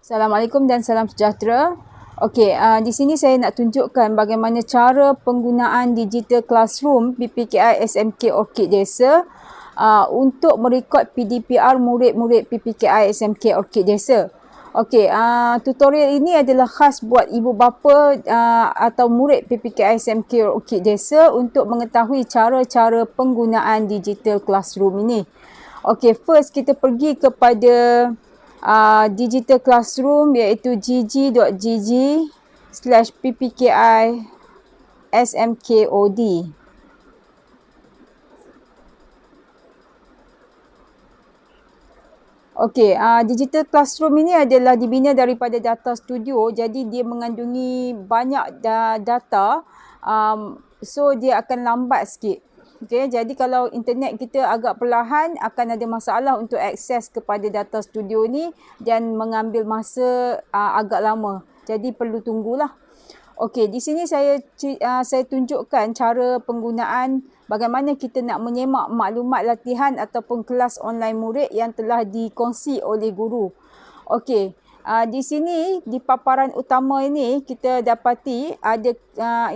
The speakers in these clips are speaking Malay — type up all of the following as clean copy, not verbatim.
Assalamualaikum dan salam sejahtera. Okey, di sini saya nak tunjukkan bagaimana cara penggunaan Digital Classroom PPKI SMK Orchid Desa untuk merekod PDPR murid-murid PPKI SMK Orchid Desa. Okey, tutorial ini adalah khas buat ibu bapa atau murid PPKI SMK Orchid Desa untuk mengetahui cara-cara penggunaan Digital Classroom ini. Okey, first kita pergi kepada Digital Classroom iaitu gg.gg/ppki smkod. Okey, Digital Classroom ini adalah dibina daripada Data Studio, jadi dia mengandungi banyak data, so dia akan lambat sikit. Okey, jadi kalau internet kita agak perlahan, akan ada masalah untuk akses kepada Data Studio ni dan mengambil masa agak lama. Jadi perlu tunggulah. Okey, di sini saya tunjukkan cara penggunaan bagaimana kita nak menyemak maklumat latihan ataupun kelas online murid yang telah dikongsi oleh guru. Okey, di sini di paparan utama ini kita dapati ada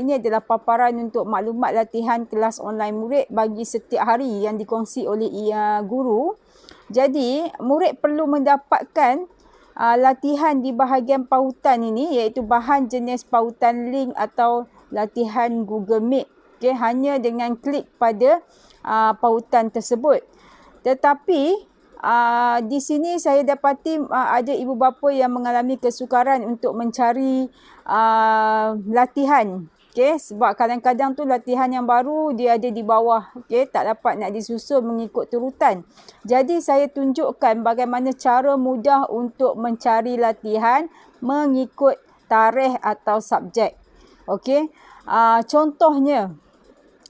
ini adalah paparan untuk maklumat latihan kelas online murid bagi setiap hari yang dikongsi oleh guru. Jadi murid perlu mendapatkan latihan di bahagian pautan ini iaitu bahan jenis pautan link atau latihan Google Meet. Okay, hanya dengan klik pada pautan tersebut. Tetapi di sini saya dapati ada ibu bapa yang mengalami kesukaran untuk mencari latihan. Okay, sebab kadang-kadang tu latihan yang baru dia ada di bawah, okay, tak dapat nak disusun mengikut turutan. Jadi saya tunjukkan bagaimana cara mudah untuk mencari latihan mengikut tarikh atau subjek. Okay, contohnya,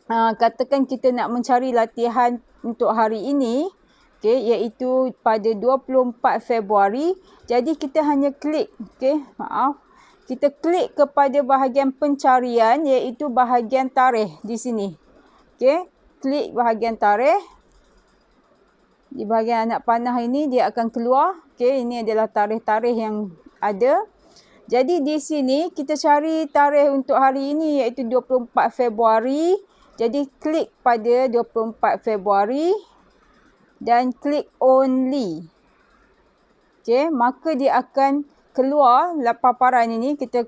katakan kita nak mencari latihan untuk hari ini, okay, iaitu pada 24 Februari. Jadi kita hanya klik, okay, kita klik kepada bahagian pencarian iaitu bahagian tarikh di sini. Okay, klik bahagian tarikh. Di bahagian anak panah ini dia akan keluar. Okay, ini adalah tarikh-tarikh yang ada. Jadi di sini kita cari tarikh untuk hari ini iaitu 24 Februari. Jadi klik pada 24 Februari dan klik only. Okay, maka dia akan keluar paparan ini. Kita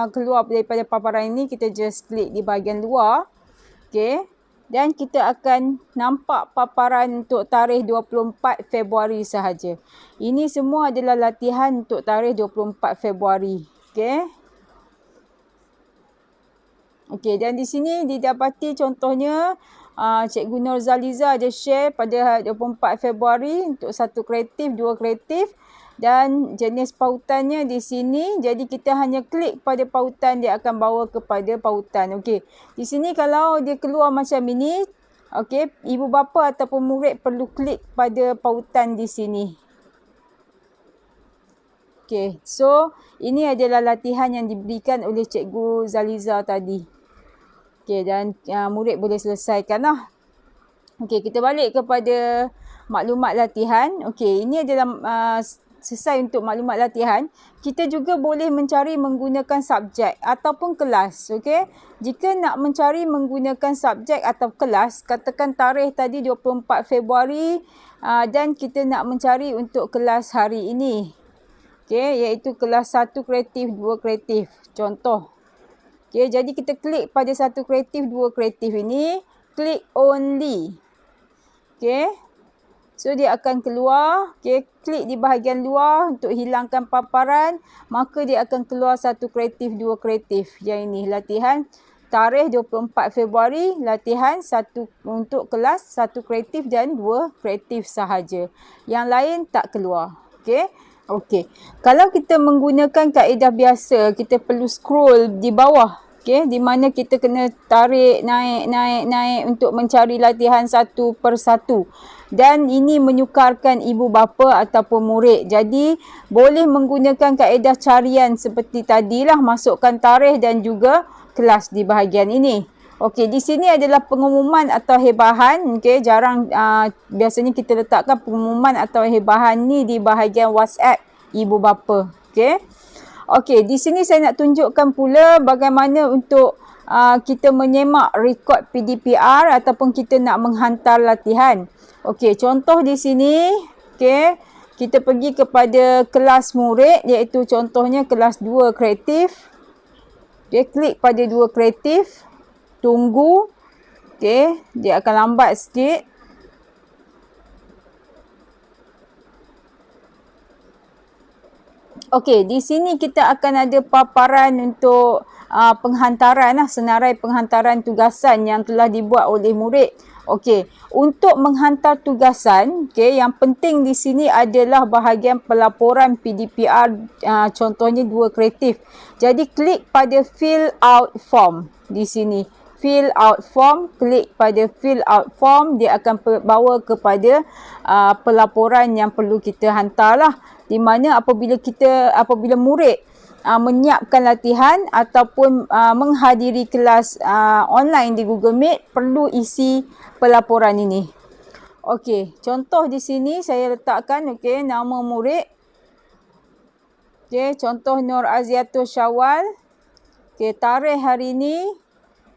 keluar daripada paparan ini, kita just klik di bahagian luar. Okay, dan kita akan nampak paparan untuk tarikh 24 Februari sahaja. Ini semua adalah latihan untuk tarikh 24 Februari. Okay. Okey, dan di sini didapati contohnya Cikgu Norzaliza ada share pada 24 Februari untuk satu kreatif, dua kreatif dan jenis pautannya di sini. Jadi kita hanya klik pada pautan, dia akan bawa kepada pautan. Okey, di sini kalau dia keluar macam ini, okey, ibu bapa ataupun murid perlu klik pada pautan di sini. Okey, so ini adalah latihan yang diberikan oleh Cikgu Zaliza tadi. Okey, dan murid boleh selesaikan lah. Okey, kita balik kepada maklumat latihan. Okey, ini adalah selesai untuk maklumat latihan. Kita juga boleh mencari menggunakan subjek ataupun kelas. Okey, jika nak mencari menggunakan subjek atau kelas, katakan tarikh tadi 24 Februari dan kita nak mencari untuk kelas hari ini. Okey, iaitu kelas 1 kreatif, 2 kreatif. Contoh. Okey, jadi kita klik pada 1 kreatif, 2 kreatif ini, klik only. Okey. So dia akan keluar, okey, klik di bahagian luar untuk hilangkan paparan, maka dia akan keluar 1 kreatif, 2 kreatif. Yang ini latihan tarikh 24 Februari, latihan 1 untuk kelas, 1 kreatif dan 2 kreatif sahaja. Yang lain tak keluar. Okey. Okey. Kalau kita menggunakan kaedah biasa, kita perlu scroll di bawah. Okey, di mana kita kena tarik naik untuk mencari latihan satu persatu. Dan ini menyukarkan ibu bapa ataupun murid. Jadi boleh menggunakan kaedah carian seperti tadilah, masukkan tarikh dan juga kelas di bahagian ini. Okey, di sini adalah pengumuman atau hebahan. Okey, jarang biasanya kita letakkan pengumuman atau hebahan ni di bahagian WhatsApp ibu bapa. Okey. Okey, di sini saya nak tunjukkan pula bagaimana untuk kita menyemak rekod PDPR ataupun kita nak menghantar latihan. Okey, contoh di sini, okey, kita pergi kepada kelas murid, iaitu contohnya kelas 2 kreatif. Okey, klik pada 2 kreatif, tunggu. Okey, dia akan lambat sikit. Okey, di sini kita akan ada paparan untuk penghantaran senarai penghantaran tugasan yang telah dibuat oleh murid. Okey, untuk menghantar tugasan, okey, yang penting di sini adalah bahagian pelaporan PDPR, contohnya 2 kreatif. Jadi klik pada fill out form di sini. Fill out form, klik pada fill out form, dia akan bawa kepada pelaporan yang perlu kita hantarlah. Di mana apabila murid menyiapkan latihan ataupun menghadiri kelas online di Google Meet, perlu isi pelaporan ini. Okey, contoh di sini saya letakkan nama murid. Okey, contoh Nur Aziatul Syawal. Okey, tarikh hari ini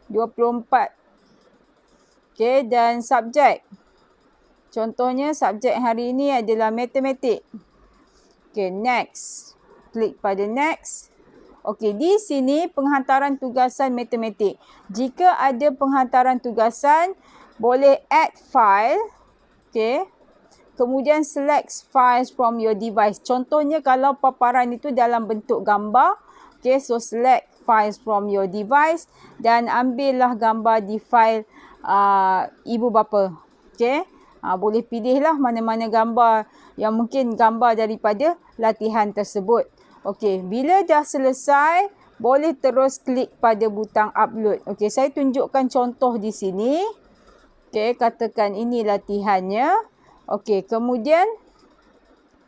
24. Okey, dan subjek. Contohnya subjek hari ini adalah matematik. Okey, next. Klik pada next. Okey, di sini penghantaran tugasan matematik. Jika ada penghantaran tugasan, boleh add file. Okey. Kemudian select files from your device. Contohnya kalau paparan itu dalam bentuk gambar. Okey, so select files from your device dan ambillah gambar di file ibu bapa. Okey. Boleh pilihlah mana-mana gambar yang mungkin gambar daripada latihan tersebut. Okey, bila dah selesai, boleh terus klik pada butang upload. Okey, saya tunjukkan contoh di sini. Okey, katakan ini latihannya. Okey, kemudian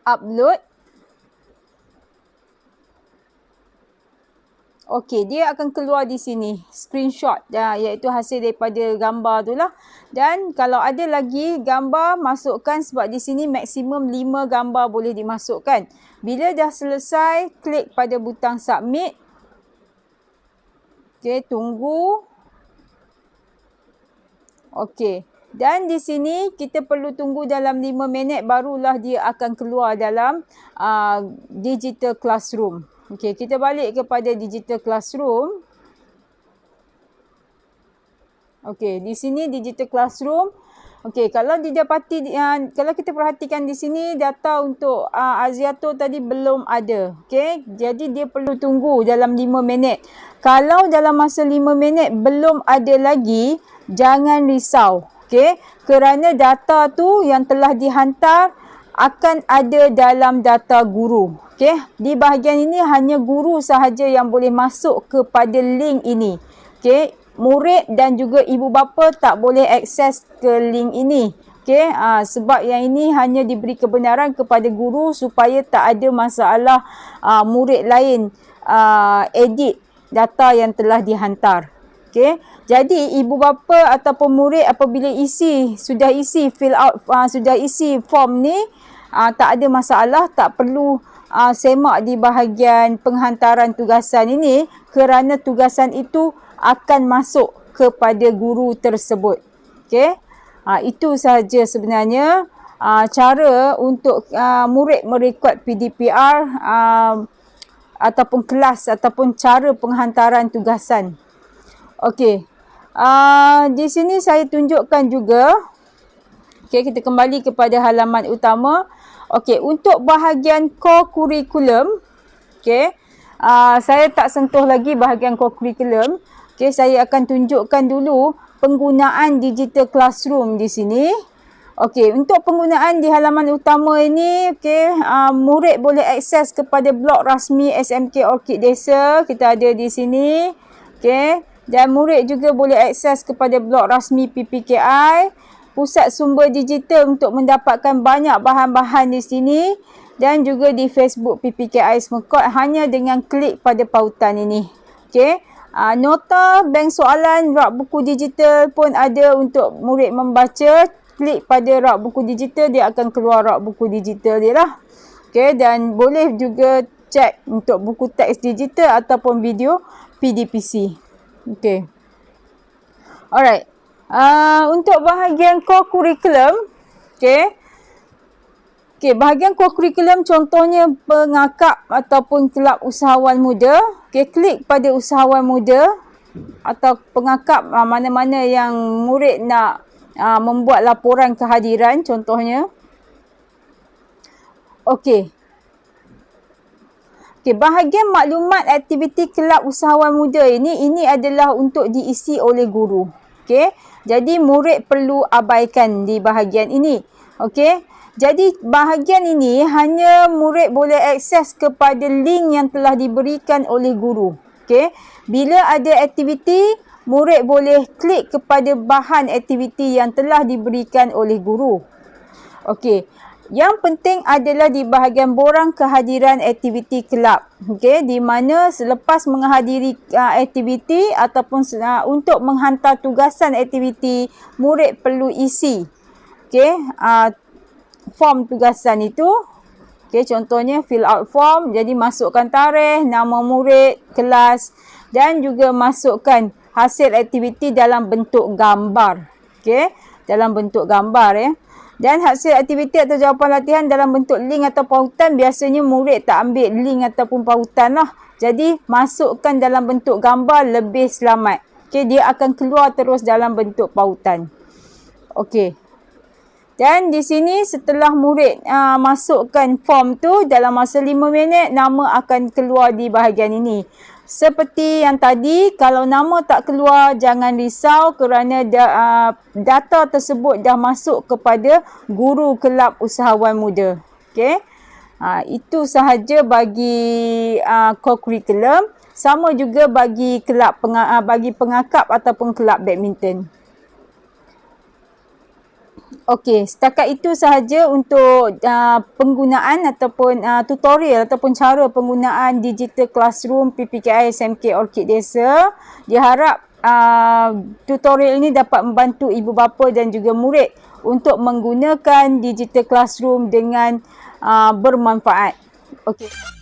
upload. Okey, dia akan keluar di sini screenshot, iaitu hasil daripada gambar tu lah. Dan kalau ada lagi gambar, masukkan, sebab di sini maksimum 5 gambar boleh dimasukkan. Bila dah selesai, klik pada butang submit. Okey, tunggu. Okey, dan di sini kita perlu tunggu dalam 5 minit barulah dia akan keluar dalam digital classroom. Okey, kita balik kepada digital classroom. Okey, di sini digital classroom. Okey, kalau didapati, kalau kita perhatikan di sini data untuk Aziatul tadi belum ada. Okey, jadi dia perlu tunggu dalam 5 minit. Kalau dalam masa 5 minit belum ada lagi, jangan risau. Okey, kerana data tu yang telah dihantar akan ada dalam data guru. Okey, di bahagian ini hanya guru sahaja yang boleh masuk kepada link ini. Okey, murid dan juga ibu bapa tak boleh akses ke link ini. Okey, sebab yang ini hanya diberi kebenaran kepada guru supaya tak ada masalah murid lain edit data yang telah dihantar. Okey, jadi ibu bapa ataupun murid apabila sudah isi fill out, sudah isi form ni, tak ada masalah, tak perlu semak di bahagian penghantaran tugasan ini kerana tugasan itu akan masuk kepada guru tersebut. Okey, itu sahaja sebenarnya cara untuk murid merekod PDPR ataupun kelas ataupun cara penghantaran tugasan. Okey, di sini saya tunjukkan juga. Okey, kita kembali kepada halaman utama. Okey, untuk bahagian core curriculum, okey, saya tak sentuh lagi bahagian core curriculum. Okey, saya akan tunjukkan dulu penggunaan digital classroom di sini. Okey, untuk penggunaan di halaman utama ini, okey, murid boleh akses kepada blog rasmi SMK Orchid Desa. Kita ada di sini. Okey, dan murid juga boleh akses kepada blog rasmi PPKI. Pusat sumber digital untuk mendapatkan banyak bahan-bahan di sini dan juga di Facebook PPKI Semekot hanya dengan klik pada pautan ini. Okey, nota bank soalan rak buku digital pun ada untuk murid membaca. Klik pada rak buku digital, dia akan keluar rak buku digital dia lah. Okay, dan boleh juga cek untuk buku teks digital ataupun video PDPC. Okay. Alright. Untuk bahagian core curriculum, okay. Okay, bahagian core curriculum contohnya pengakap ataupun kelab usahawan muda. Okay, klik pada usahawan muda atau pengakap mana-mana yang murid nak membuat laporan kehadiran contohnya. Okey. Okey, bahagian maklumat aktiviti kelab usahawan muda ini adalah untuk diisi oleh guru. Okey. Jadi murid perlu abaikan di bahagian ini. Okey. Jadi bahagian ini hanya murid boleh akses kepada link yang telah diberikan oleh guru. Okey. Bila ada aktiviti, murid boleh klik kepada bahan aktiviti yang telah diberikan oleh guru. Okey. Yang penting adalah di bahagian borang kehadiran aktiviti kelab. Okey, di mana selepas menghadiri aktiviti ataupun untuk menghantar tugasan aktiviti, murid perlu isi. Okey, form tugasan itu. Okey, contohnya fill out form, jadi masukkan tarikh, nama murid, kelas dan juga masukkan hasil aktiviti dalam bentuk gambar. Okey, dalam bentuk gambar ya. Dan hasil aktiviti atau jawapan latihan dalam bentuk link atau pautan, biasanya murid tak ambil link ataupun pautan lah. Jadi masukkan dalam bentuk gambar lebih selamat. Okey, dia akan keluar terus dalam bentuk pautan. Okey. Dan di sini setelah murid masukkan form tu dalam masa 5 minit, nama akan keluar di bahagian ini. Seperti yang tadi, kalau nama tak keluar, jangan risau kerana data tersebut dah masuk kepada guru kelab usahawan muda. Okey. Itu sahaja bagi core curriculum. Sama juga bagi kelab bagi pengakap ataupun kelab badminton. Okey, setakat itu sahaja untuk penggunaan ataupun tutorial ataupun cara penggunaan digital classroom PPKI SMK Orchid Desa. Diharap tutorial ini dapat membantu ibu bapa dan juga murid untuk menggunakan digital classroom dengan bermanfaat. Okey.